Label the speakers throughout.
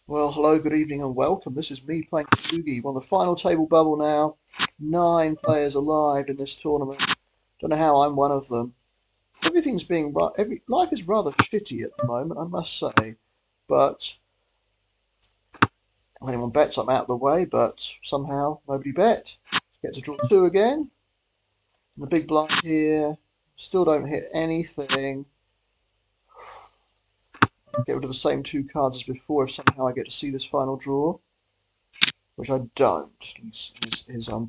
Speaker 1: Well, hello, good evening, and welcome. This is me playing Badugi. We're on the final table bubble now. 9 players alive in this tournament. Don't know how I'm one of them. Everything's being life is rather shitty at the moment, I must say. But if anyone bets, I'm out of the way. But somehow nobody bet. Get to draw two again. And the big blind here. Still don't hit anything. Get rid of the same two cards as before if somehow I get to see this final draw, which I don't. His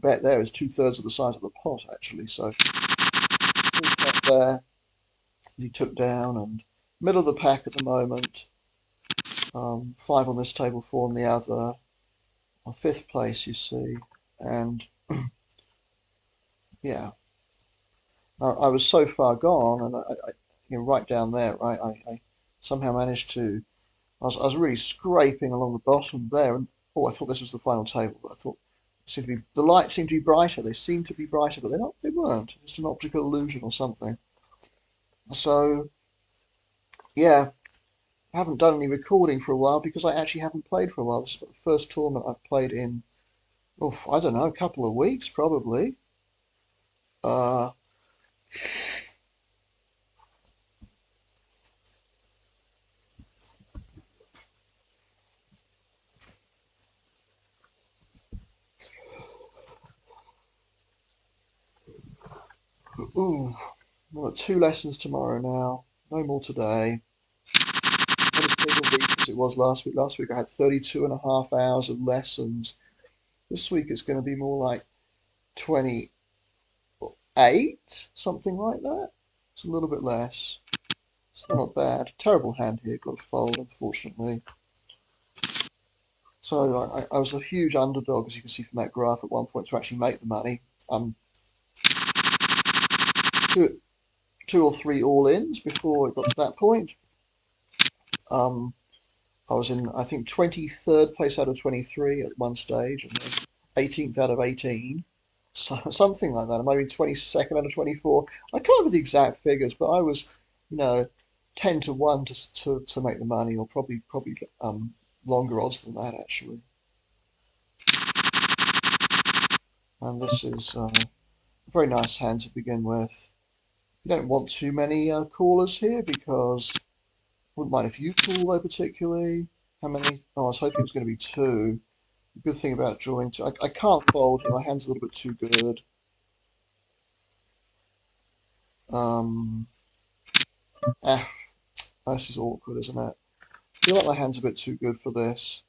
Speaker 1: bet there is 2/3 of the size of the pot, actually. So small bet there he took down, and middle of the pack at the moment. Five on this table, four on the other. Fifth place, you see, and yeah, I was so far gone, and right down there, right, I somehow managed to. I was really scraping along the bottom there, and I thought this was the final table, but I thought the lights seemed to be brighter. They seemed to be brighter, but they weren't. Just an optical illusion or something. So yeah, I haven't done any recording for a while because I actually haven't played for a while. This is the first tournament I've played in, oh, I don't know, a couple of weeks probably. Uh, ooh, I've got two lessons tomorrow now. No more today. Not as big a week as it was last week. Last week I had 32 and a half hours of lessons. This week it's going to be more like 28, something like that. It's a little bit less. It's not bad. Terrible hand here. Got to fold, unfortunately. So I was a huge underdog, as you can see from that graph, at one point to actually make the money. Two, two or three all-ins before it got to that point. Um, I was in, I think, 23rd place out of 23 at one stage, and then 18th out of 18. So something like that. I might have been 22nd out of 24. I can't remember the exact figures, but I was, you know, 10 to 1 to make the money, or probably longer odds than that actually. And this is a very nice hand to begin with. You don't want too many callers here because I wouldn't mind if you call though particularly. How many? Oh, I was hoping it was going to be two. The good thing about drawing two, I can't fold here. My hand's a little bit too good. Um, ah, this is awkward, isn't it? I feel like my hand's a bit too good for this,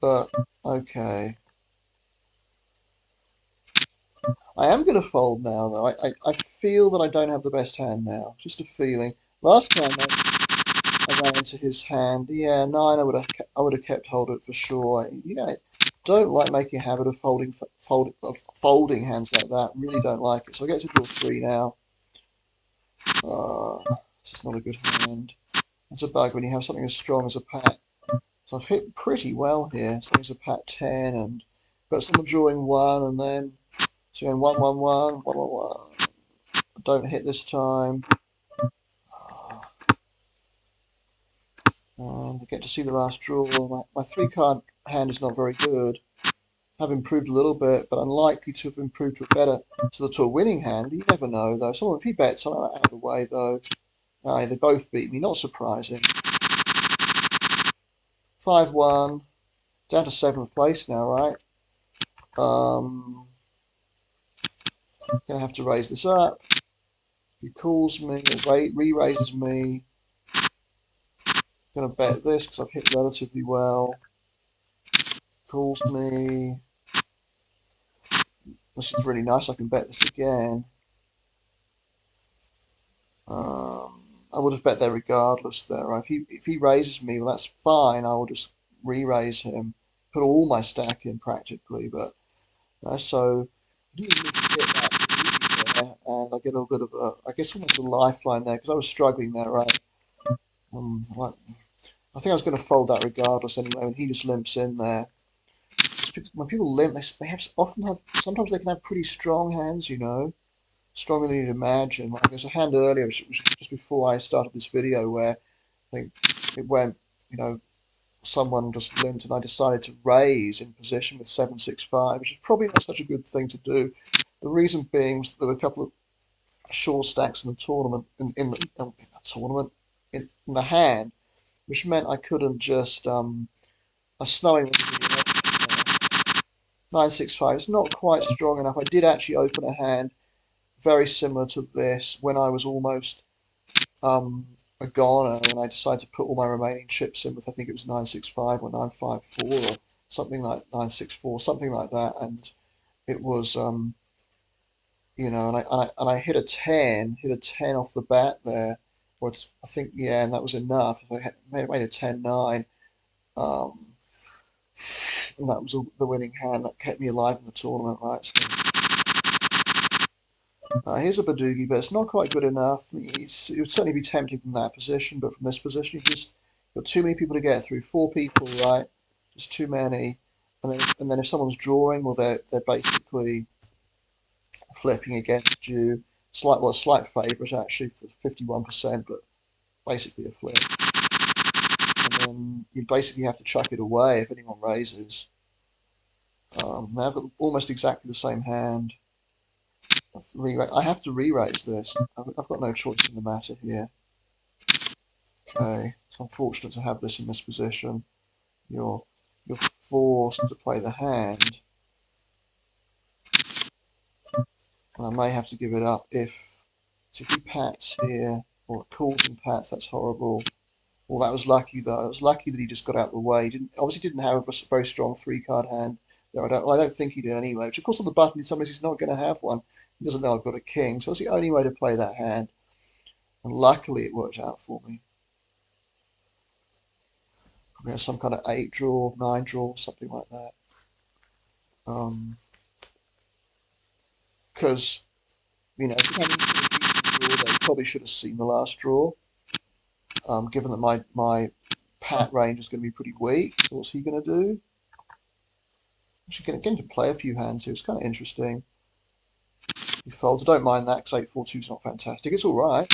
Speaker 1: but okay. I am going to fold now, though. I feel that I don't have the best hand now. Just a feeling. Last time I ran into his hand. Yeah, nine. I would have kept hold of it for sure. Yeah, don't like making a habit of folding hands like that. Really don't like it. So I get to draw three now. This is not a good hand. It's a bug when you have something as strong as a pat. So I've hit pretty well here. Something as a pat 10, and but someone drawing one, and then so going one one one one one one. Don't hit this time. And I get to see the last draw. My three card hand is not very good. Have improved a little bit, but unlikely to have improved to a winning hand. You never know though. Someone if he bets, I'm out of the way though. Aye, they both beat me. Not surprising. 5-1. Down to seventh place now, right? Um, Gonna have to raise this up. He calls me, re-raises me. Gonna bet this because I've hit relatively well. Calls me. This is really nice. I can bet this again. I would have bet there regardless there. Right? If he raises me, well, that's fine. I will just re-raise him, put all my stack in practically. But so I didn't need to hit that there, and I get a bit of a, I guess almost a lifeline there because I was struggling there, right? Like, I think I was going to fold that regardless anyway, and he just limps in there. When people limp, they often have sometimes they can have pretty strong hands, stronger than you'd imagine. Like there's a hand earlier, which was just before I started this video, where I think it went, you know, someone just limped, and I decided to raise in position with 7-6-5, which is probably not such a good thing to do. The reason being was that there were a couple of short stacks in the tournament, in the hand, which meant I couldn't just a snowing was really an option there. 9-6-5. It's not quite strong enough. I did actually open a hand very similar to this when I was almost um, a goner, and I decided to put all my remaining chips in with, I think it was 9-6-5 or 9-5-4 or something like 9-6-4, something like that, and it was and I hit a 10 off the bat there, or I think, yeah, and that was enough. If I had made a 10-9, um, and that was the winning hand that kept me alive in the tournament, right? So, here's a Badugi, but it's not quite good enough. It would certainly be tempting from that position, but from this position, you've got too many people to get through. Four people, right? Just too many. And then if someone's drawing, well, they're basically flipping against you. A slight favourite actually for 51%, but basically a flip. And then you basically have to chuck it away if anyone raises. Now I've got almost exactly the same hand. I have to re-raise this. I've got no choice in the matter here. Okay, it's unfortunate to have this in this position. You're you're forced to play the hand, and I may have to give it up if he pats here or calls and pats. That's horrible. Well, that was lucky though. It was lucky that he just got out of the way. He didn't have a very strong three-card hand there. I don't think he did anyway. Which of course on the button, sometimes he's not going to have one. He doesn't know I've got a king, so that's the only way to play that hand. And luckily it worked out for me. We have some kind of 8 draw, 9 draw, something like that. Because if you had any sort of decent draw there, you probably should have seen the last draw. Given that my pat range is going to be pretty weak, so what's he going to do? Actually, getting to play a few hands here. It's kind of interesting. He folds. I don't mind that because 8-4-2 is not fantastic. It's all right.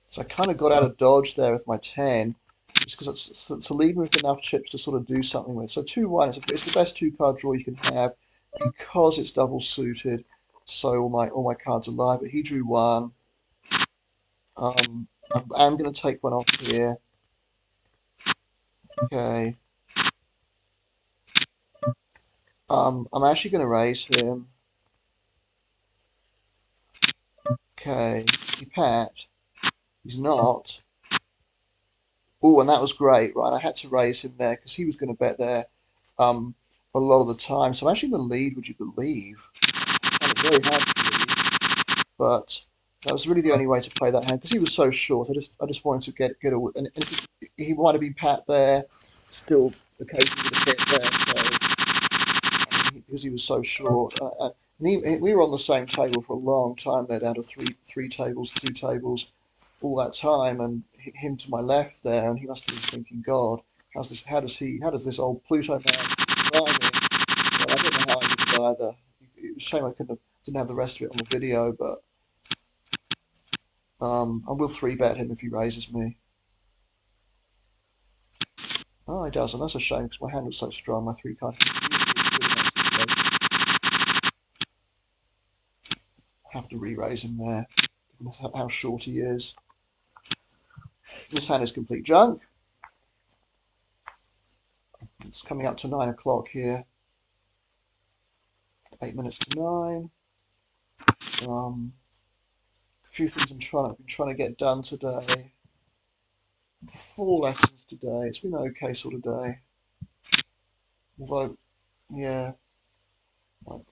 Speaker 1: So I kind of got out of dodge there with my 10, just because it's to leave me with enough chips to sort of do something with. So 2-1, it's the best 2-card draw you can have because it's double suited. So all my cards are live. But he drew 1. I'm going to take one off here. Okay. I'm actually going to raise him. Okay. He pat. He's not. Oh, and that was great, right? I had to raise him there because he was going to bet there a lot of the time. So I'm actually in the lead, would you believe? I found it very hard to believe, but that was really the only way to play that hand because he was so short. I just wanted to get a and if he might have been pat there, still occasionally would have hit there. So because he was so short, we were on the same table for a long time. They're down to three tables, 2 tables, all that time, and him to my left there, and he must have been thinking, God, how does this old Pluto man survive it? Well, I don't know how he did either. It was a shame I didn't have the rest of it on the video, but I will 3-bet him if he raises me. Oh, he doesn't. That's a shame because my hand was so strong. My 3-card was really good in that situation. I have to re-raise him there, given how short he is. This hand is complete junk. It's coming up to 9 o'clock here. 8 minutes to 9. A few things I've been trying to get done today. 4 lessons today. It's been an okay sort of day. Although, yeah, like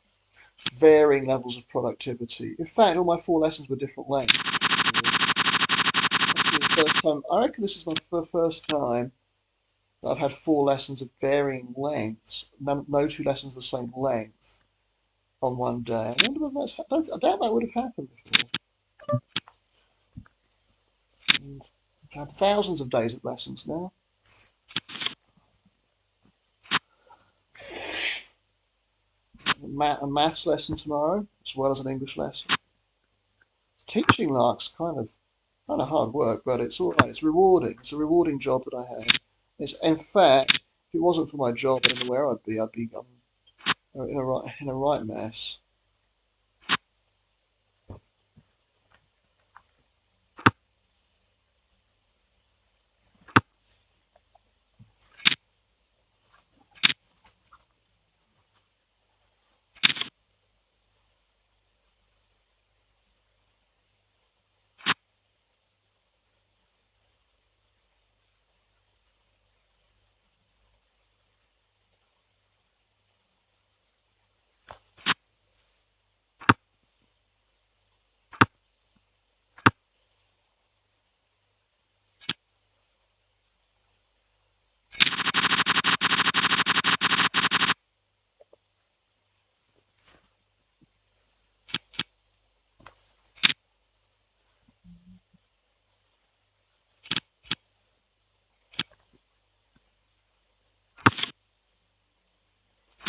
Speaker 1: varying levels of productivity. In fact, all my 4 lessons were different lengths. Must be the first time. I reckon this is the first time that I've had 4 lessons of varying lengths. No 2 lessons the same length on one day. I wonder whether I doubt that would have happened before. And I've had thousands of days of lessons now. A maths lesson tomorrow, as well as an English lesson. Teaching lark's kind of kind of hard work, but it's all right. It's rewarding. It's a rewarding job that I have. It's, in fact, if it wasn't for my job, I don't know where I'd be. I'd be in a right mess.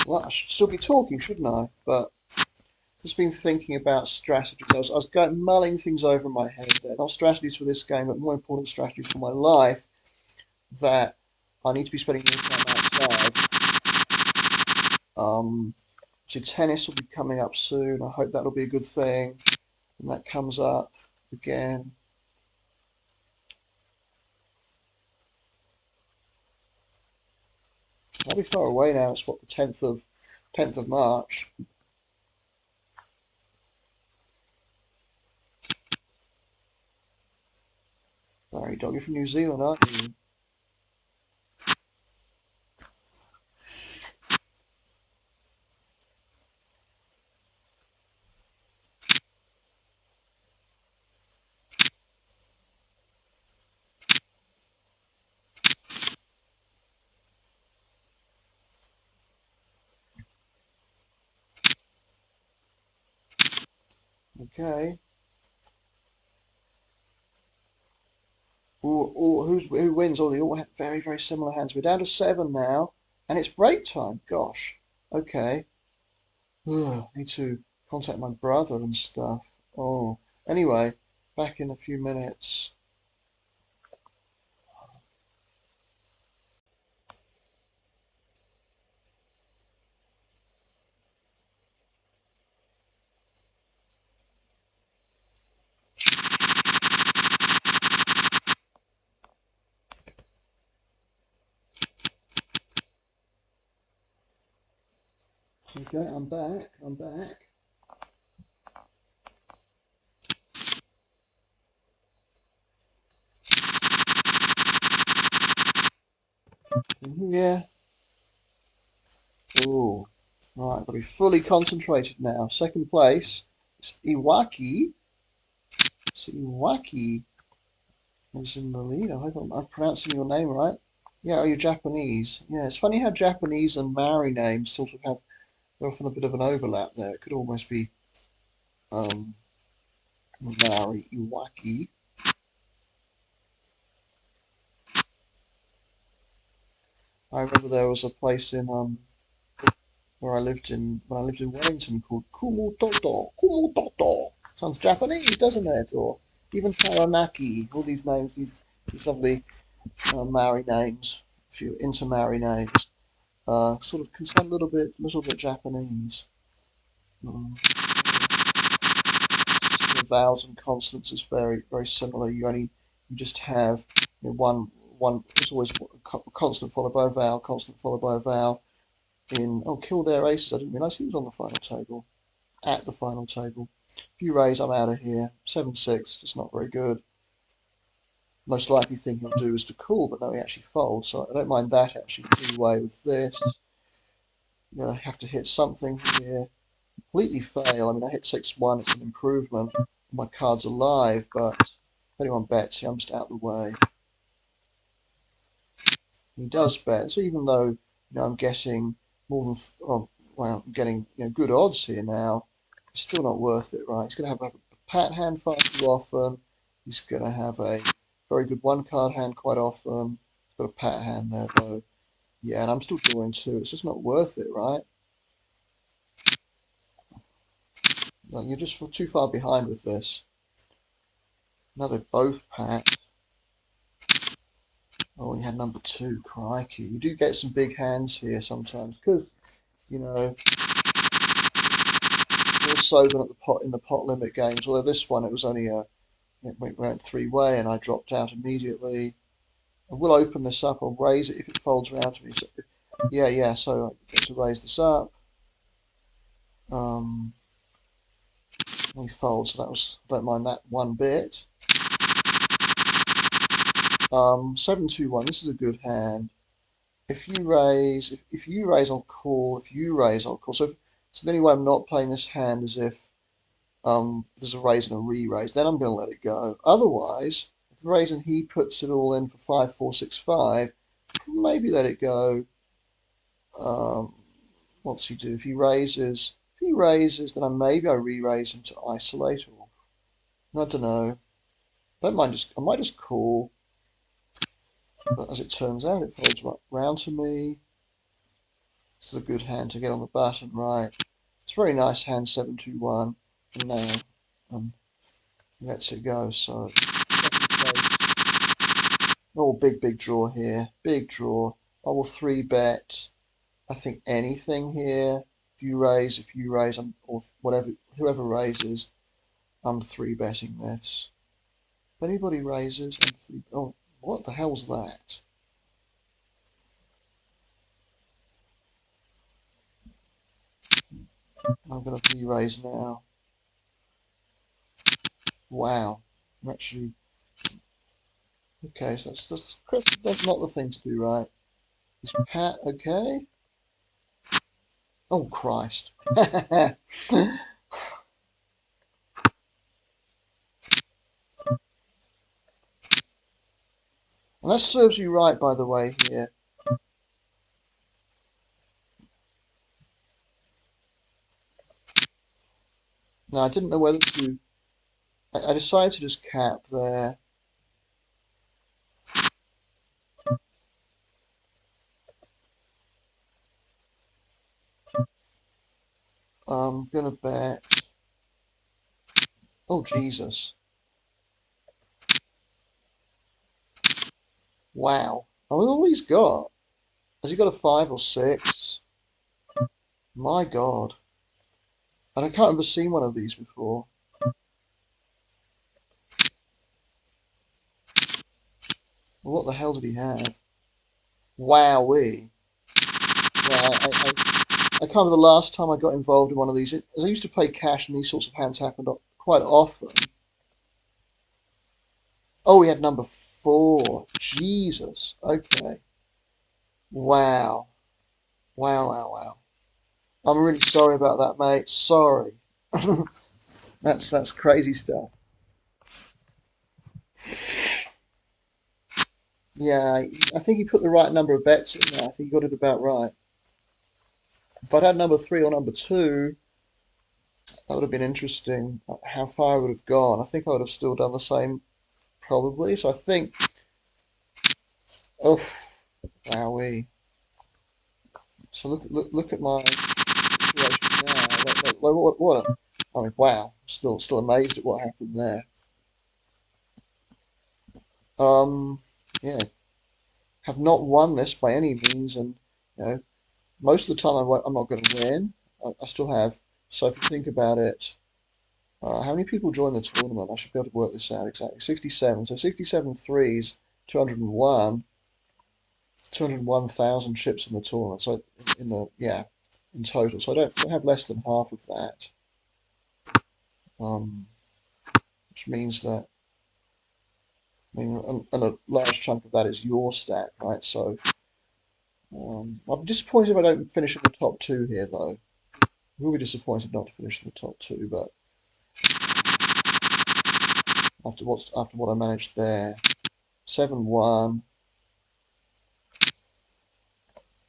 Speaker 1: Well, I should still be talking, shouldn't I? But just been thinking about strategies. I was going mulling things over in my head there. Not strategies for this game, but more important strategies for my life that I need to be spending more time outside. Um, so tennis will be coming up soon. I hope that'll be a good thing. And that comes up again. I'll be far away now. It's what, the 10th of March. Sorry, dog, you're from New Zealand, aren't you? Okay. Who wins? Oh, they all have very, very similar hands. We're down to 7 now, and it's break time. Gosh. Okay. Ugh, need to contact my brother and stuff. Oh. Anyway, back in a few minutes. Okay, I'm back. I'm back. Yeah. Oh. Right, got to be fully concentrated now. Second place. It's Iwaki. It's Iwaki who's in the lead. I hope I'm pronouncing your name right. Yeah, oh, you're Japanese. Yeah, it's funny how Japanese and Maori names sort of have, they're often a bit of an overlap there. It could almost be um, Maori Iwaki. I remember there was a place in where I lived in when I lived in Wellington called Kumutoto. Kumutoto sounds Japanese, doesn't it? Or even Taranaki. All these names, these lovely Maori names. If you're into Maori names, sort of can sound a little bit Japanese. Um, system of vowels and consonants is very, very similar. You just have one. There's always a consonant followed by a vowel, consonant followed by a vowel. Kildare Aces, I didn't realise he was on the final table. At the final table. If you raise, I'm out of here. 7-6, just not very good. Most likely thing he'll do is to call, but no, he actually folds. So I don't mind that actually. Three-way with this. I'm gonna have to hit something here. Completely fail. I mean, I hit 6-1. It's an improvement. My card's alive, but if anyone bets, I'm just out of the way. He does bet. So even though I'm getting more than I'm getting good odds here now, it's still not worth it, right? He's going to have a pat hand far too often. He's going to have a very good one card hand quite often. He's got a pat hand there though. Yeah, and I'm still drawing two. It's just not worth it, right? Like, you're just too far behind with this. Now they're both packed. Oh, and you had number two, crikey. You do get some big hands here sometimes, because, you know, more so than at in the pot limit games. Although this one, it was only it went three-way and I dropped out immediately. I will open this up. I'll raise it if it folds around to me. So, yeah, so I get to raise this up. Um, we fold, so that was, don't mind that one bit. 7-2-1, this is a good hand. If you raise, if you raise, I'll call. If you raise, I'll call. So the only way I'm not playing this hand is if there's a raise and a re-raise. Then I'm going to let it go. Otherwise, if raise and he puts it all in for 5-4-6-5, maybe let it go. Um, what's he do? If he raises, then maybe I re-raise him to isolate, or I don't know. Don't mind, I might just call. But as it turns out, it folds right round to me. This is a good hand to get on the button, right? It's a very nice hand, 7-2-1. And now lets it go. So second place. Oh, big draw here. Big draw. I will three bet. I think anything here. If you raise, or whatever, whoever raises, I'm three betting this. If anybody raises, I'm three. Oh, what the hell's that? I'm gonna re-raise now. Wow. I'm actually okay. So that's not the thing to do, right? Is Pat okay? Oh Christ. And that serves you right, by the way, here. Now, I didn't know whether to... I decided to just cap there. I'm gonna bet... Oh, Jesus. Wow. I mean, all he's got. Has he got a 5 or 6? My God. And I can't remember seeing one of these before. Well, what the hell did he have? Wowee. Yeah, I can't remember the last time I got involved in one of these. As I used to play cash and these sorts of hands happened quite often. Oh, we had number 4. Jesus. Okay. Wow. Wow. I'm really sorry about that, mate. Sorry. That's crazy stuff. Yeah, I think he put the right number of bets in there. I think he got it about right. If I'd had number 3 or number 2, that would have been interesting. How far I would have gone. I think I would have still done the same, probably. So I think, oh, wowee. So look at my situation now. I mean, wow. Still amazed at what happened there. Yeah, have not won this by any means, and you know, most of the time I'm not going to win. I still have. So if you think about it, how many people join the tournament? I should be able to work this out exactly. 67. So 67 threes, 201, 201,000 chips in the tournament. So in total. So I have less than half of that. Um, which means that, I mean, and a large chunk of that is your stack, right? So I'm disappointed if I don't finish in the top two here, though. I will be disappointed not to finish in the top two, but after what I managed there, 7-1.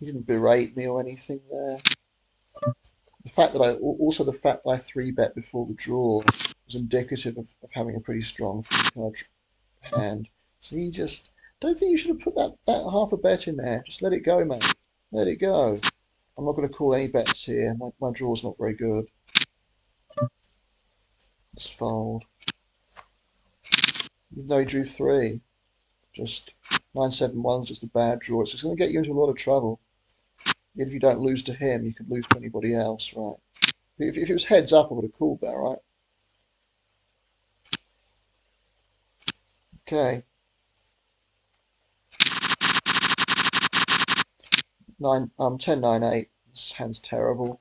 Speaker 1: He didn't berate me or anything there. The fact that I three bet before the draw was indicative of having a pretty strong three card hand. So he just don't think you should have put that half a bet in there. Just let it go, mate. Let it go. I'm not going to call any bets here. My draw's not very good. Let's fold. even though he drew three. Just 9-7-1's just a bad draw. It's just going to get you into a lot of trouble. If you don't lose to him, you could lose to anybody else, right? If it was heads up, I would have called that, right? Okay. 10-9-8. This hand's terrible.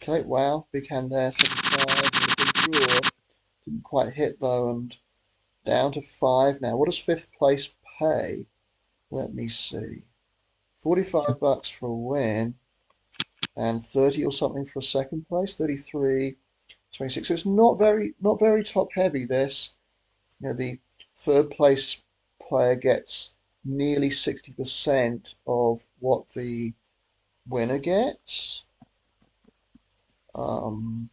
Speaker 1: Okay, wow, big hand there, 7-5, and a big draw. Didn't quite hit though, and down to 5 now. What does fifth place pay? Let me see. 45 bucks for a win, and 30 or something for a second place. 33, 26. So it's not very top heavy. This, the third place player gets nearly 60% of what the winner gets. And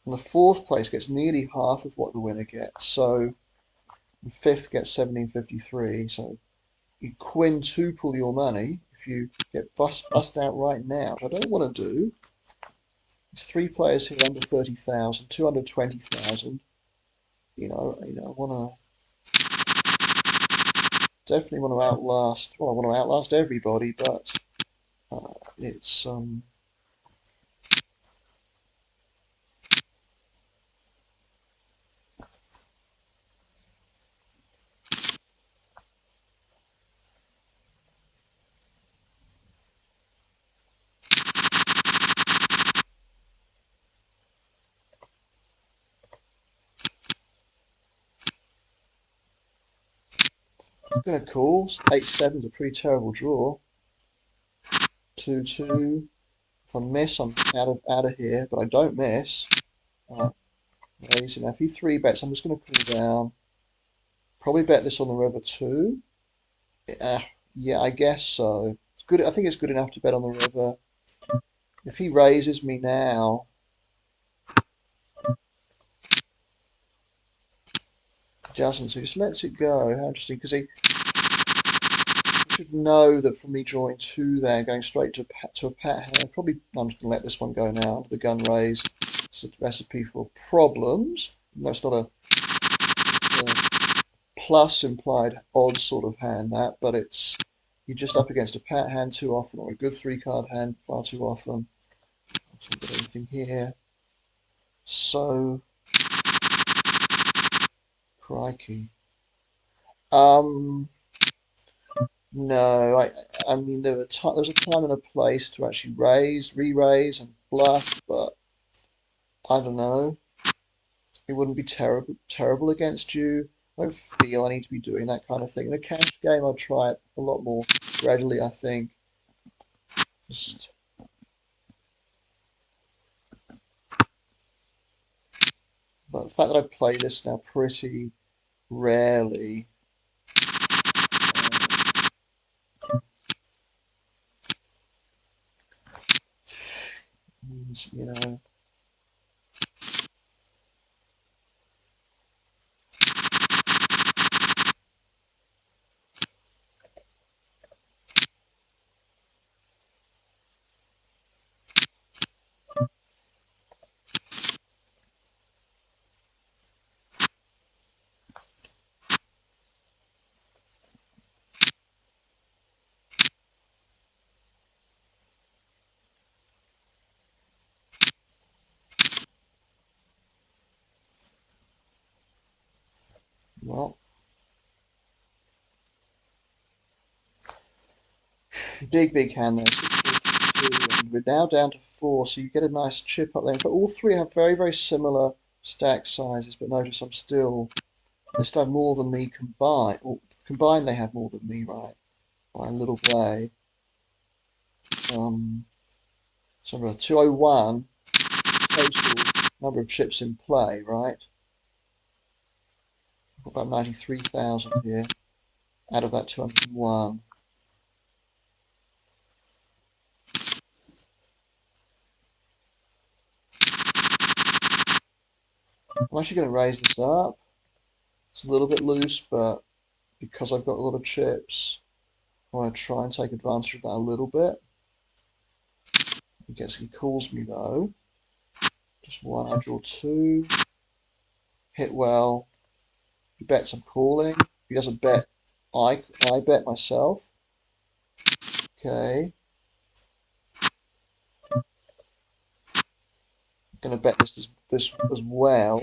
Speaker 1: the fourth place gets nearly half of what the winner gets. So the fifth gets 1753. So you quintuple your money if you get bust out right now, which I don't want to do. There's three players here under 30,000, 220,000. I want to definitely want to outlast. Well, I want to outlast everybody, but it's gonna call. 8-7's a pretty terrible draw. 2-2. If I miss, I'm out of here, but I don't miss. Raising. Now, if he three bets, I'm just going to call down. Probably bet this on the river too. Yeah, I guess so. It's good. I think it's good enough to bet on the river. If he raises me now, he doesn't. So he just lets it go. How interesting. Because he should know that from me drawing two there, going straight to a pat hand. Probably I'm just going to let this one go now. The gun raise. It's a recipe for problems. That's not a plus implied odd sort of hand, that, but it's you're just up against a pat hand too often or a good three card hand far too often. I haven't got anything here. So crikey. Um no, I mean there was a time and a place to actually raise, re-raise and bluff, but I don't know. It wouldn't be terrible against you. I don't feel I need to be doing that kind of thing. In a cash game I'd try it a lot more readily, I think. Just But the fact that I play this now pretty rarely, means. Well, big hand there, 6-4-3-2, and we're now down to 4, so you get a nice chip up there. In fact, all three have very similar stack sizes, but notice they still have more than me combined. Or combined, they have more than me, right? By a little way. So remember, 201 total number of chips in play, right? about 93,000 here out of that 201. I'm actually going to raise this up. It's a little bit loose, but because I've got a lot of chips, I want to try and take advantage of that a little bit. He calls me though. Just one, I draw two. Hit well. He bets I'm calling. If he doesn't bet, I bet myself. Okay. I'm gonna bet this as well.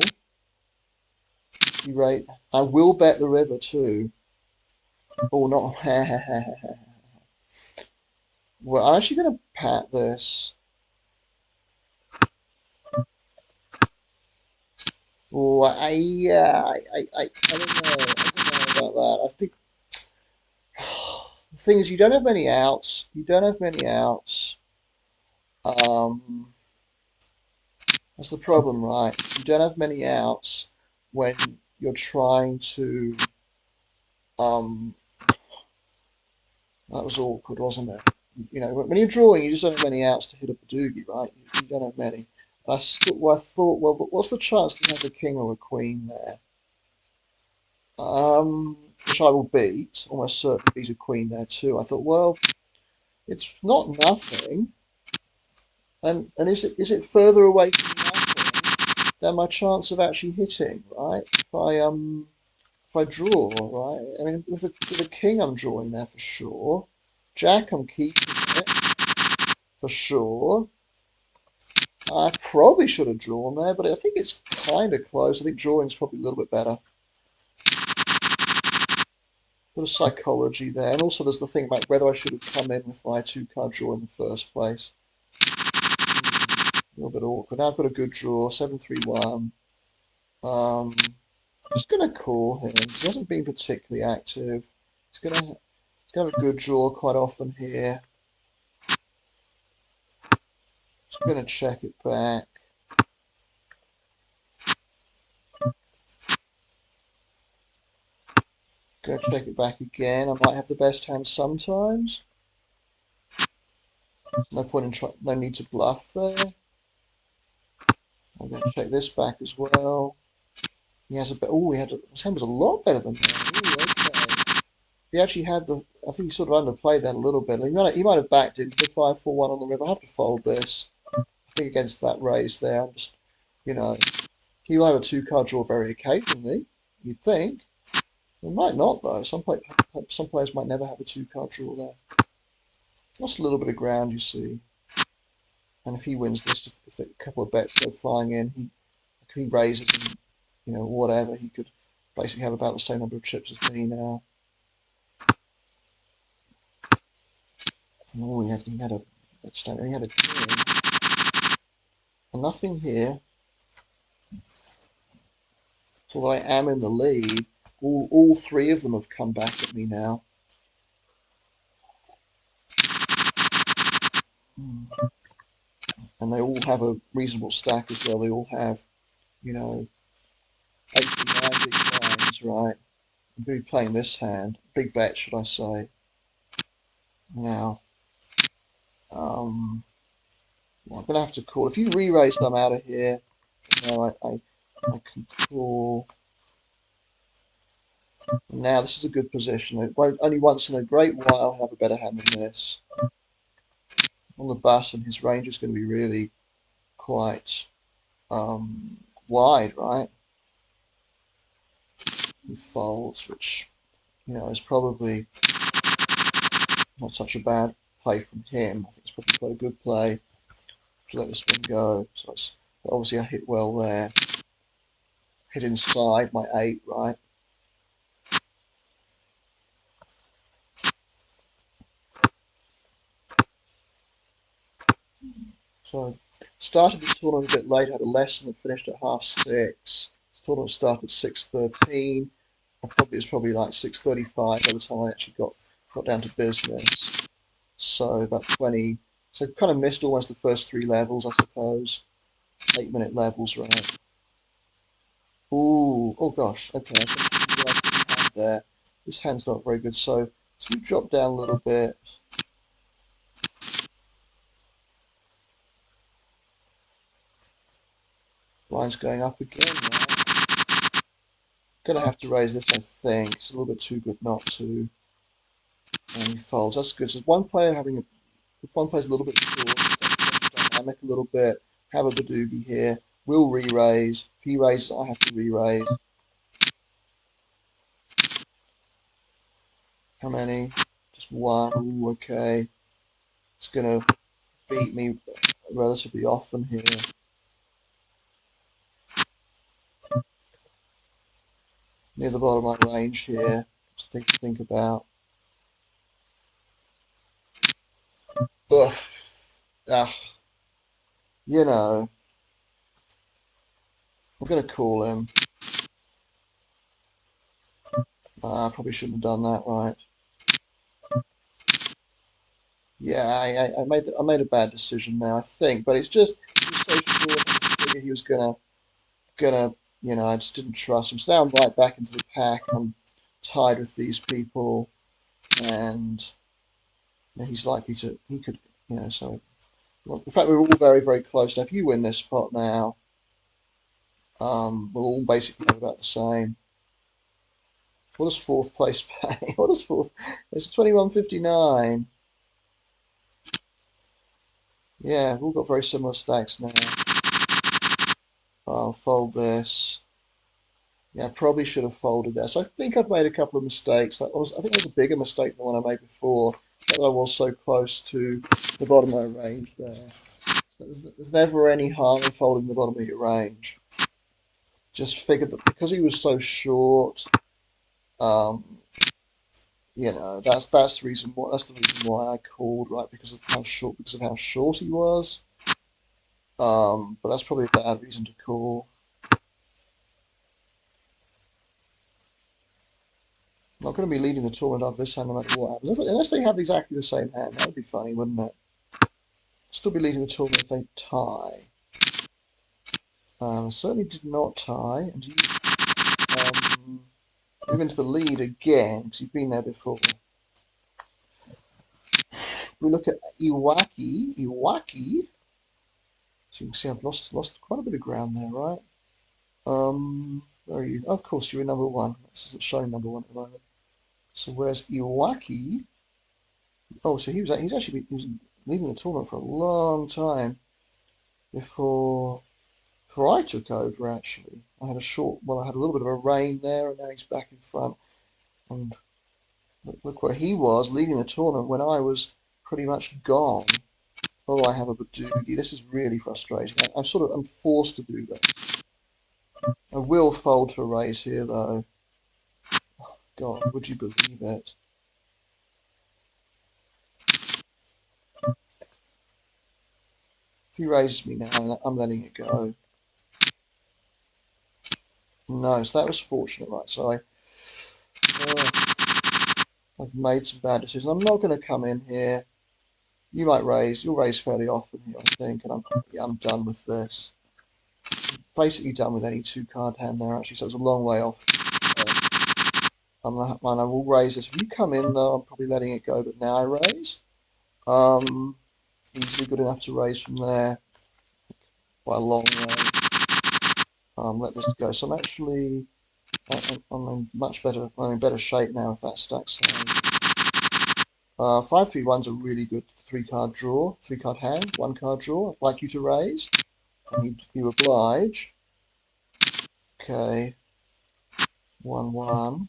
Speaker 1: You rate. I will bet the river too. Oh, not. Well, I'm actually gonna pat this. Oh, yeah, I don't know. I don't know about that. I think the thing is, you don't have many outs. You don't have many outs. Um, that's the problem, right? You don't have many outs when you're trying to. Um, that was awkward, wasn't it? You know, when you're drawing, you just don't have many outs to hit a Badugi, right? You don't have many. I thought, well, what's the chance that he has a king or a queen there? Which I will beat, almost certainly beat a queen there too. I thought, well, it's not nothing, and is it further away from nothing than my chance of actually hitting, right? If I draw, right? I mean, with a king, I'm drawing there for sure. Jack, I'm keeping it for sure. I probably should have drawn there, but I think it's kind of close. I think drawing's probably a little bit better. Bit of psychology there, and also there's the thing about whether I should have come in with my two-card draw in the first place. A little bit awkward. Now I've got a good draw, 7-3-1. Just gonna call him. He hasn't been particularly active. He's gonna have a good draw quite often here. Just gonna check it back. Gonna check it back again. I might have the best hand sometimes. No point in no need to bluff there. I'm gonna check this back as well. He has a bit. Oh, his hand was a lot better than mine. Ooh, okay. He actually had the. I think he sort of underplayed that a little bit. He might have backed it. He did 5-4-1 on the river. I have to fold this. I think against that raise there. I'm just, you know, he'll have a two-card draw very occasionally. You'd think. He might not though. Some players might never have a two-card draw there. Just a little bit of ground, you see. And if he wins this, if a couple of bets go flying in, if he raises and whatever, he could basically have about the same number of chips as me now. Oh, he had a king, and nothing here. So although I am in the lead, all three of them have come back at me now. And they all have a reasonable stack as well. They all have, 8 to 9 big blinds, right? I'm going to be playing this hand. Big bet, should I say. Now, I'm going to have to call. If you re-raise them out of here, I can call. Now, this is a good position. It won't, only once in a great while have a better hand than this. On the button, his range is going to be really quite wide, right? He folds, which, is probably not such a bad play from him. I think it's probably quite a good play to let this one go. So obviously I hit well there. Hit inside my 8, right? So started this tournament a bit late, had a lesson and finished at 6:30. This tournament started at 6:13. It was probably like 6:35 by the time I actually got down to business. So about 20. So kind of missed almost the first 3 levels, I suppose. 8-minute levels, right? Ooh, oh gosh. Okay, hand there. This hand's not very good, so you drop down a little bit. Line's going up again. Right? Gonna have to raise this, I think. It's a little bit too good not to. And he folds. That's good. So one player having if one player's a little bit short, it does change the dynamic a little bit. Have a Badugi here. We'll re-raise. If he raises, I have to re-raise. How many? Just one. Ooh, okay. It's gonna beat me relatively often here. Near the bottom of my range here. Just think about. Ugh. Ah, you know, I'm gonna call him. I probably shouldn't have done that, right? Yeah, I made a bad decision there, I think. But it's just he was so short. I figured he was gonna, I just didn't trust him. So now I'm right back into the pack. I'm tied with these people, and he's likely to. He could, So well, in fact, we're all very, very close. Now, if you win this pot now, we'll all basically have about the same. What does fourth place pay? What does fourth? It's 21.59. Yeah, we've all got very similar stacks now. I'll fold this. Yeah, probably should have folded there. So I think I've made a couple of mistakes. I think that was a bigger mistake than the one I made before. That I was so close to the bottom of my range there. So there's never any harm in folding the bottom of your range. Just figured that because he was so short, um, that's the reason why I called, right? Because of how short he was. But that's probably a bad reason to call. I'm not going to be leading the tournament after this hand no matter what happens. Unless they have exactly the same hand. That would be funny, wouldn't it? Still be leading the tournament if they tie. Certainly did not tie. And you move into the lead again, because you've been there before. We look at Iwaki. So you can see I've lost quite a bit of ground there, right? Where are you? Oh, of course, you're in number one. This is showing number one at the moment. So where's Iwaki? Oh, so he was leading the tournament for a long time before I took over. Actually, I had I had a little bit of a reign there, and now he's back in front. And look where he was leading the tournament when I was pretty much gone. Oh, I have a Badugi. This is really frustrating. I'm forced to do this. I will fold to a raise here, though. God, would you believe it? If he raises me now, I'm letting it go. No, so that was fortunate, right? So I've made some bad decisions. I'm not going to come in here. You might raise. You'll raise fairly often here, I think, and I'm done with this. Basically done with any two-card hand there, actually. So it's a long way off. I will raise this. If you come in, though, I'm probably letting it go. But now I raise. Easily good enough to raise from there by a long way. Let this go. So I'm actually I'm in I'm in better shape now with that stack size. 5-3-1's a really good three card hand, one card draw. I'd like you to raise, and you oblige. Okay, 1-1.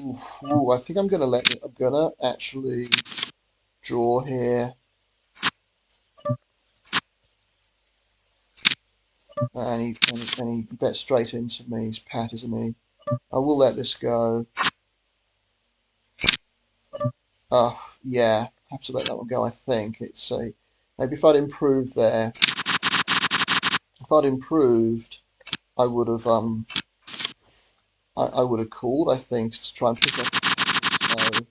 Speaker 1: Ooh, I think I'm gonna actually draw here, and he bets straight into me. He's pat, isn't he? I will let this go. Oh, yeah, have to let that one go. I think it's a maybe if I'd improved there. If I'd improved, I would have I would have called, I think, to try and pick up a potential snow.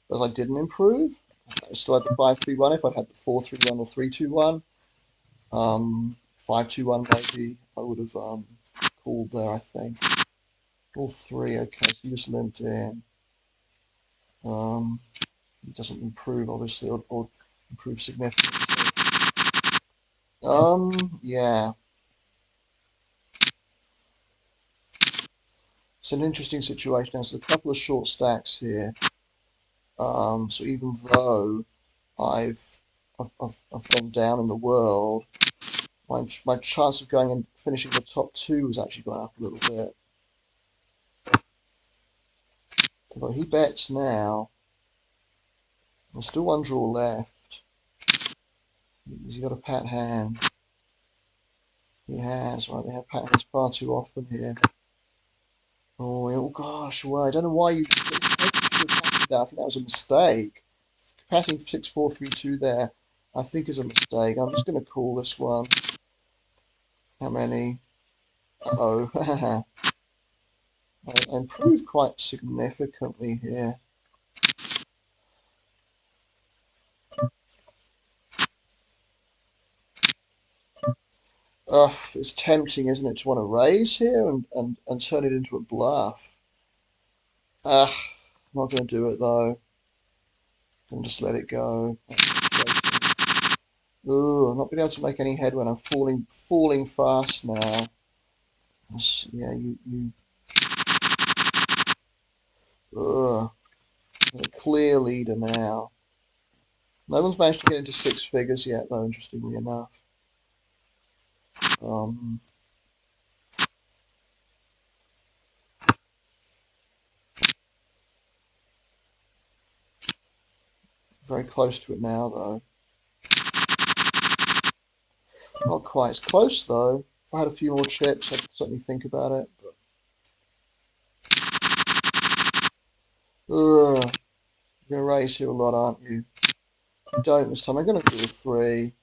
Speaker 1: But as I didn't improve, I still had the 5-3-1. If I'd had the 4-3-1 or 3-2-1, 5-2-1 maybe, I would have called there, I think. All three. Okay, so you just limped in. It doesn't improve, obviously, or improve significantly. Yeah. It's an interesting situation. There's a couple of short stacks here. So even though I've I've gone down in the world, my chance of going and finishing the top two has actually gone up a little bit. But he bets now. There's still one draw left. Has he got a pat hand? He has. Right, they have pat hands far too often here. Oh gosh, well, I don't know why you patted that. I think that was a mistake. Patting 6-4-3-2 there, I think is a mistake. I'm just going to call this one. How many? Uh-oh. I improved quite significantly here. Ugh, it's tempting, isn't it, to want to raise here and turn it into a bluff. Ugh, I'm not going to do it though. I'm just let it go. Ooh, I'm not being able to make any headway. I'm falling fast now. Yeah, you. Ugh, I'm a clear leader now. No one's managed to get into six figures yet, though. Interestingly enough. Um, very close to it now, though. Not quite as close, though. If I had a few more chips, I'd certainly think about it. But, ugh, you're going to raise here a lot, aren't you? You don't this time. I'm going to do a three.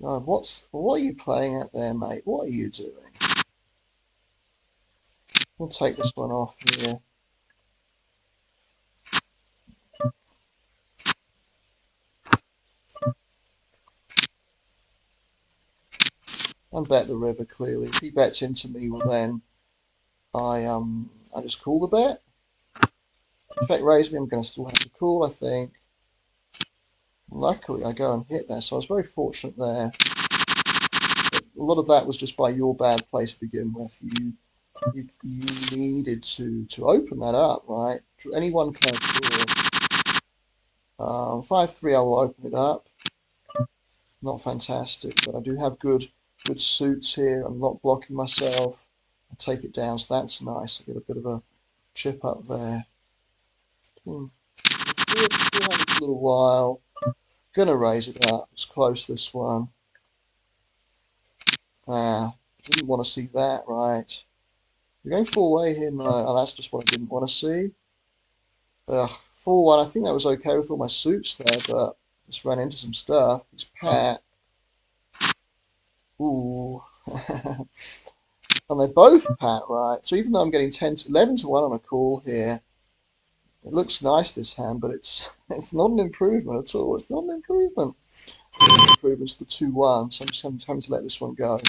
Speaker 1: God, what are you playing at there, mate? What are you doing? We'll take this one off here. And bet the river clearly. If he bets into me, well then I just call the bet. Check raise me, I'm gonna still have to call, I think. Luckily I go and hit there, so I was very fortunate there. But a lot of that was just by your bad play to begin with. You needed to open that up, right? Anyone can draw. 5-3 I will open it up. Not fantastic, but I do have good suits here. I'm not blocking myself. I take it down, so that's nice. I get a bit of a chip up there. For a little while. Gonna raise it up. It's close, this one. Ah, didn't want to see that, right? We're going full way here. No, oh, that's just what I didn't want to see. Ugh, 4-1. I think that was okay with all my suits there, but just ran into some stuff. It's Pat. Ooh. And they're both Pat, right? So even though I'm getting 11 to 1 on a call here, it looks nice, this hand, but it's not an improvement at all. It's not an improvement. Improvements to 2-1, so I'm just having to let this one go.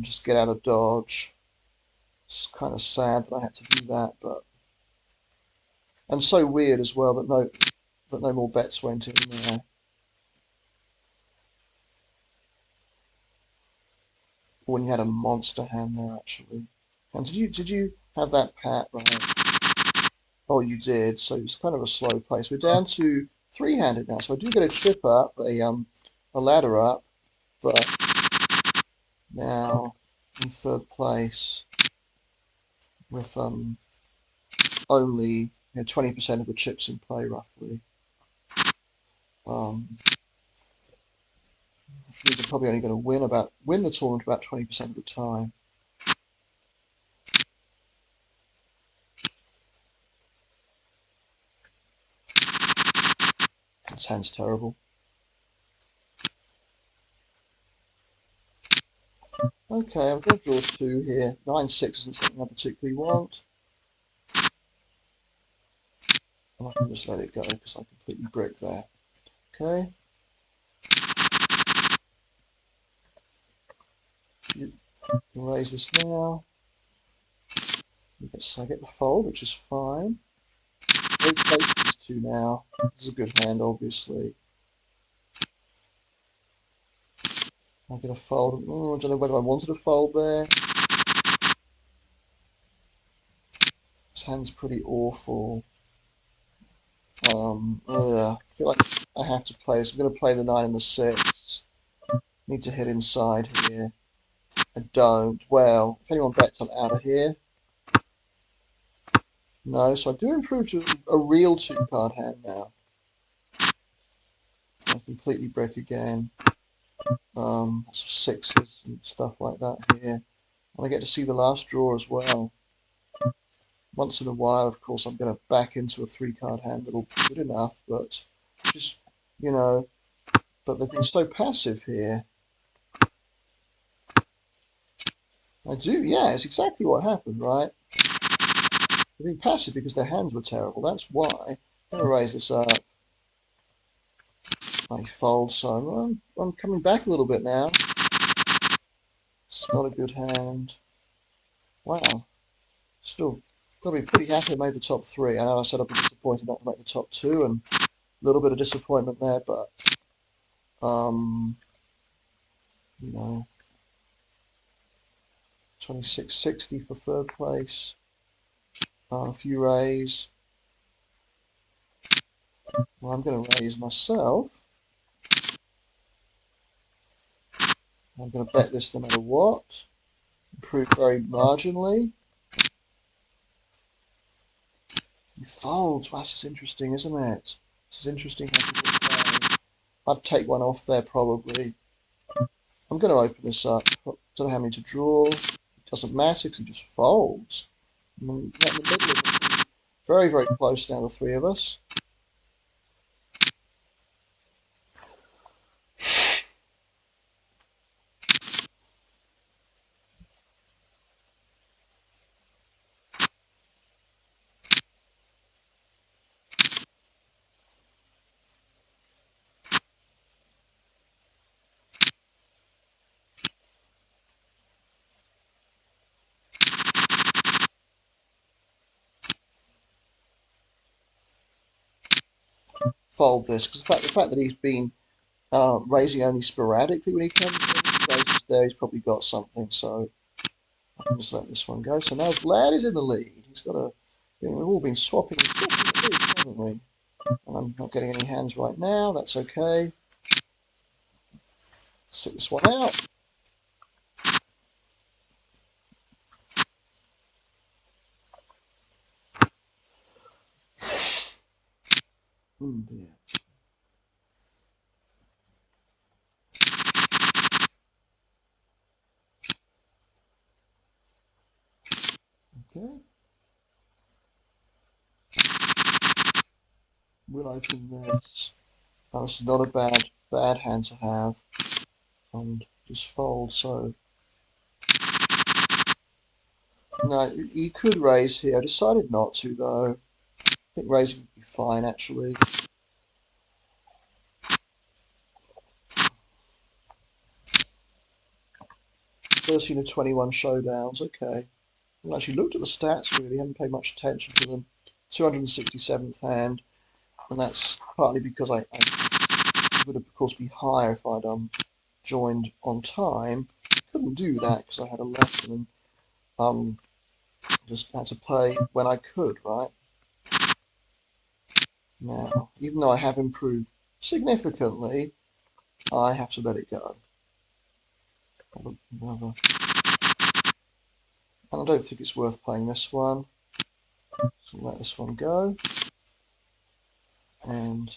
Speaker 1: Just get out of dodge. It's kind of sad that I had to do that, but and so weird as well that no more bets went in there. When you had a monster hand there, actually. And did you have that pat right? Oh, you did. So it's kind of a slow place. We're down to three-handed now, so I do get a chip up, a ladder up, but now in third place with only 20% of the chips in play, roughly. Um, which means I'm probably only going to win the tournament about 20% of the time. This hand's terrible. Okay, I'm going to draw two here. 9-6 isn't something I particularly want. And I can just let it go because I completely bricked there. Okay. Can raise this now. Yes, I get the fold, which is fine. Replace these two now. This is a good hand, obviously. I get a fold. Oh, I don't know whether I wanted a fold there. This hand's pretty awful. I feel like I have to play this. I'm going to play the 9 and the 6. Need to hit inside here. I don't. Well, if anyone bets, I'm out of here. No, so I do improve to a real 2-card hand now. I completely brick again. Sixes and stuff like that here. And I get to see the last draw as well. Once in a while, of course, I'm going to back into a 3-card hand that'll be good enough, but just, you know, but they've been so passive here. I do, yeah, it's exactly what happened, right? They've been passive because their hands were terrible. That's why. I'm going to raise this up. I fold, so I'm coming back a little bit now. It's not a good hand. Wow. Still, got to be pretty happy I made the top 3. I know I said I'd be disappointed not to make the top 2, and a little bit of disappointment there, but, you know, 26.60 for 3rd place. A few raise. Well, I'm going to raise myself. I'm going to bet this no matter what. Improve very marginally. He folds. Wow, this is interesting, isn't it? This is interesting how people play. I'd take one off there probably. I'm going to open this up. Don't know how many to draw. It doesn't matter because he just folds. And then right in the middle of the three. Very, very close now, the 3 of us. Fold this because the fact that he's been raising only sporadically when he comes in, he raises there, he's probably got something. So I can just let this one go. So now Vlad is in the lead. He's got a. We've all been swapping the lead, haven't we? And I'm not getting any hands right now. That's okay. Sit this one out. Oh dear. Okay. We'll open this. Oh, this is not a bad hand to have. And just fold. So no, you could raise here. I decided not to though. I think raising would be fine actually. 13 of 21 showdowns. Okay. I haven't actually looked at the stats really. Haven't paid much attention to them. 267th hand, and that's partly because I would of course be higher if I'd joined on time. Couldn't do that because I had a lesson and just had to play when I could, right? Now, even though I have improved significantly, I have to let it go. And I don't think it's worth playing this one. So let this one go. And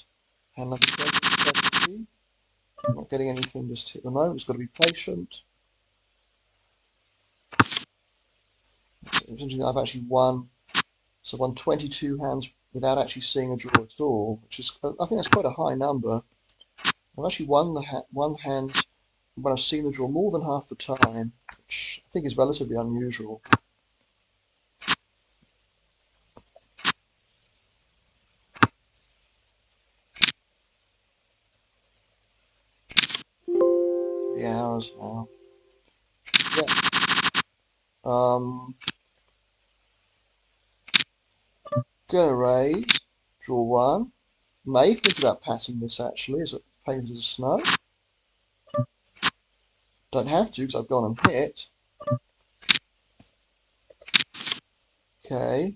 Speaker 1: another 270. I'm not getting anything just at the moment. It's got to be patient. It's interesting that I've actually won. So won 22 hands without actually seeing a draw at all, which is, I think that's quite a high number. I've actually won one hands when I've seen the draw more than half the time, which I think is relatively unusual. Hours now. Yeah, Um, gonna raise, draw one. May think about passing this actually, as it painted as snow. Don't have to because I've gone and hit. Okay,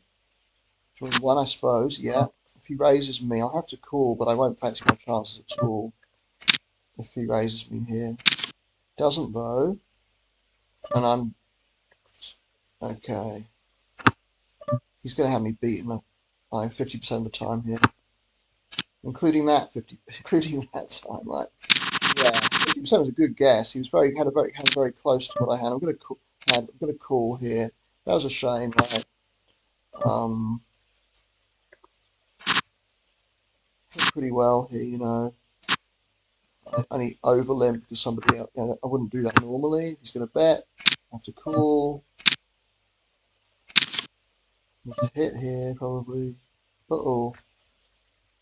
Speaker 1: draw one, I suppose. Yeah. If he raises me, I'll have to call, but I won't fancy my chances at all if he raises me here. Doesn't though, and I'm okay. He's going to have me beaten by 50% of the time here, including that 50, including that time, right? Yeah, 50% was a good guess. He was had very close to what I had. I'm going to call here. That was a shame, right? Did pretty well here, you know. I only over limp because somebody else, you know, I wouldn't do that normally. He's going to bet. I have to call. Need to hit here probably. Uh-oh.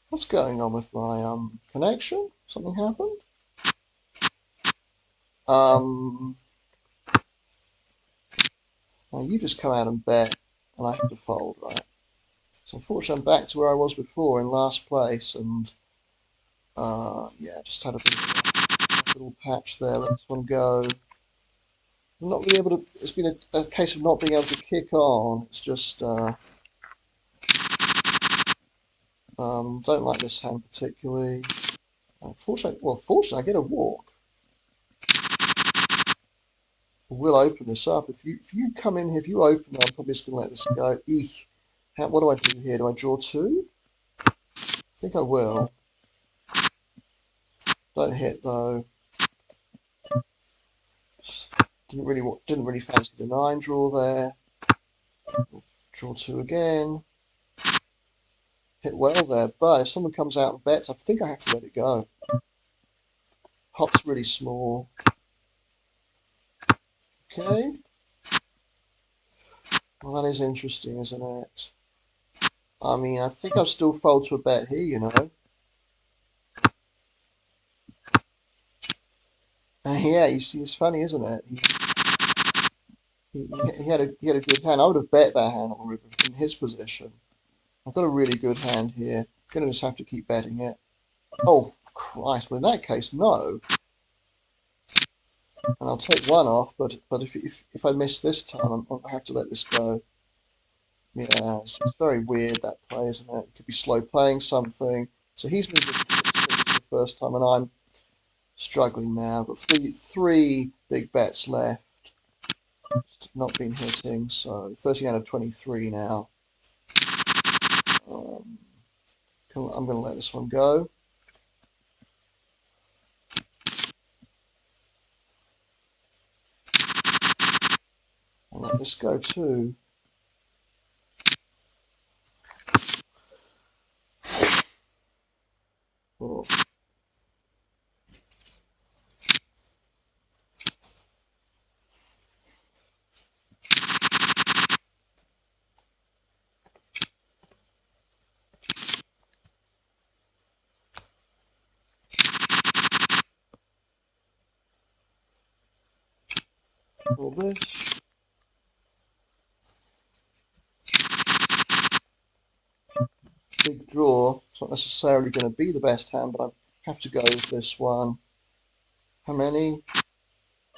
Speaker 1: What's going on with my connection? Something happened? Um, Now you just come out and bet, and I have to fold, right? So unfortunately, I'm back to where I was before in last place, and yeah, just had a bit of a little patch there. Let this one go. I'm not really able to. It's been a case of not being able to kick on. It's just don't like this hand particularly. Fortunately, I get a walk. We'll open this up. If you come in here, if you open, I'm probably just gonna let this go. Eek. What do I do here? Do I draw two? I think I will. Don't hit though. Didn't really fancy the nine draw there. Draw two again. Hit well there, but if someone comes out and bets, I think I have to let it go. Pot's really small. Okay. Well, that is interesting, isn't it? I mean, I think I'll still fold to a bet here, you know. Yeah, you see, it's funny, isn't it? He had a good hand. I would have bet that hand on the river in his position. I've got a really good hand here. Gonna just have to keep betting it. Oh, Christ. Well, in that case, no. And I'll take one off, but if I miss this time, I have to let this go. Yeah, it's very weird that play, isn't it? It could be slow playing something. So he's moved into for the first time, and I'm struggling now. I've got three big bets left. Not been hitting, so 13 out of 23 now. Um, I'm going to let this one go. I'll let this go too. Oh. All this. Big draw. It's not necessarily going to be the best hand, but I have to go with this one. How many?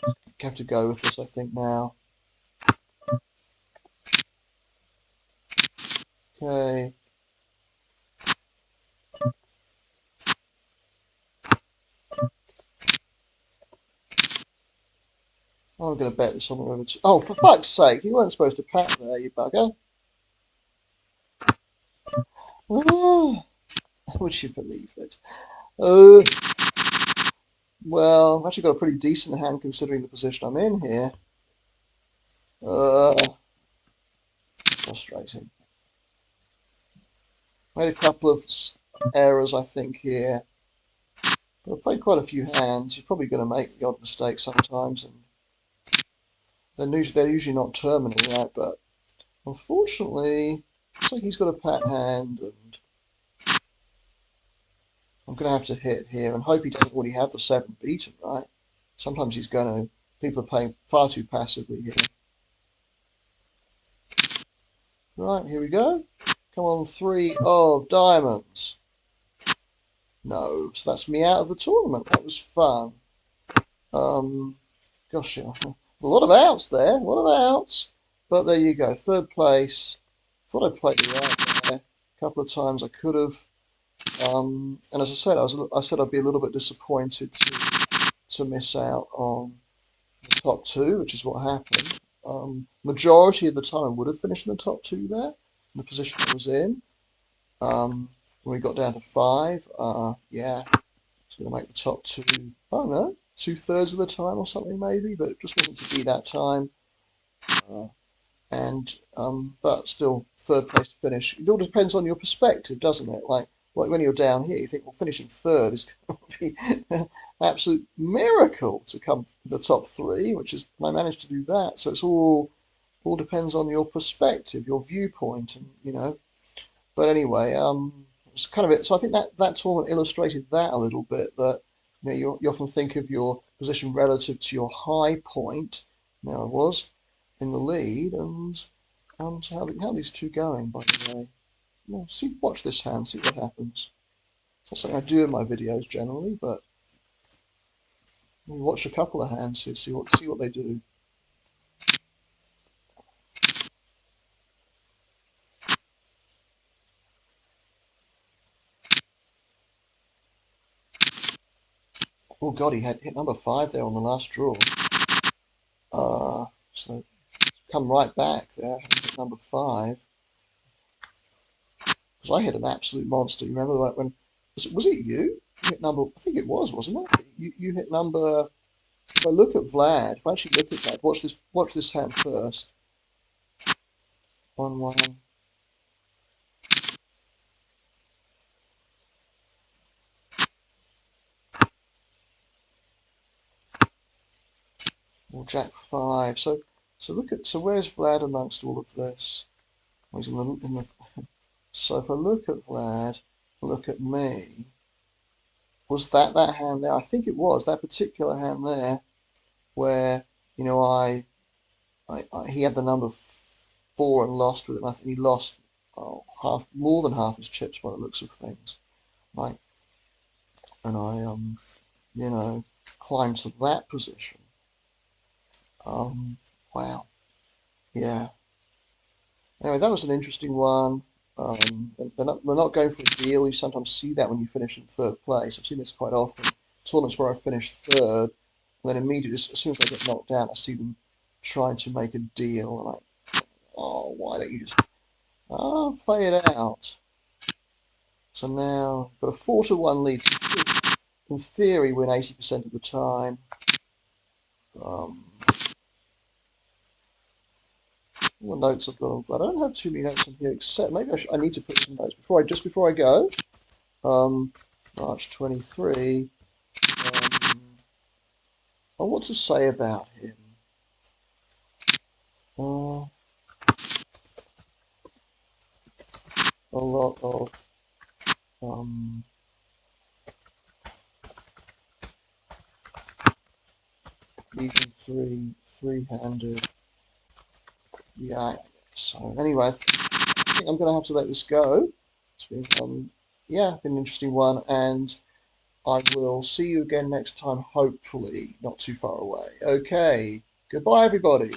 Speaker 1: I have to go with this, I think, now. Okay. I'm going to bet this on the river. Oh, for fuck's sake! You weren't supposed to pat there, you bugger. Oh, would you believe it? Uh, well, I've actually got a pretty decent hand considering the position I'm in here. Uh, Frustrating. Made a couple of errors, I think, here. But I've played quite a few hands. You're probably going to make the odd mistake sometimes, and they're usually not terminal, right? But unfortunately, looks like he's got a pat hand, and I'm going to have to hit here and hope he doesn't already have the seven beaten, right? Sometimes he's going to. People are playing far too passively here. Right, here we go. Come on, 3 of diamonds. No, so that's me out of the tournament. That was fun. Um, Gosh, yeah, a lot of outs there, a lot of outs. But there you go, third place. Thought I played it right there. A couple of times I could have. And as I said, I said I'd be a little bit disappointed to miss out on the top two, which is what happened. Majority of the time I would have finished in the top two there, in the position I was in. When we got down to five, yeah, it's going to make the top two. I don't know, 2/3 of the time or something maybe, but it just wasn't to be that time. Uh, and But still, third place finish. It all depends on your perspective, doesn't it? Like when you're down here, you think, well, finishing third is going to be an absolute miracle to come the top three, which is I managed to do that. So it's all depends on your perspective, your viewpoint, and you know. But anyway, it's kind of it. So I think that tournament illustrated that a little bit. That you often think of your position relative to your high point. There I was in the lead, and so how are these two going, by the way? Well, watch this hand, see what happens. It's not something I do in my videos generally, but we'll watch a couple of hands here, see what they do. Oh God, he had hit number five there on the last draw. So come right back there, hit number five. Because I hit an absolute monster. You remember when was it you? You hit number, I think it was, wasn't it? You hit number. If I look at Vlad, if I actually look at Vlad, watch this hand first. 1-1. Or Jack five. So where's Vlad amongst all of this? Well, he's in the. So if I look at Vlad, look at me. Was that hand there? I think it was that particular hand there where you know he had the number four and lost with it. And I think he lost more than half his chips by the looks of things, right? And I you know climbed to that position. Wow, yeah. Anyway, that was an interesting one. They're not going for a deal. You sometimes see that when you finish in third place. I've seen this quite often. Tournaments where I finish third, and then immediately, as soon as I get knocked out, I see them trying to make a deal. And like, oh, why don't you just play it out? So now got a 4-1 lead. In theory, win 80% of the time. Um, all the notes I've got on, but I don't have too many notes on here, except maybe I need to put some notes just before I go. March 23. What to say about him? Uh, a lot of even three-handed. Yeah. So anyway, I think I'm going to have to let this go. It's been yeah, been an interesting one, and I will see you again next time. Hopefully, not too far away. Okay. Goodbye, everybody.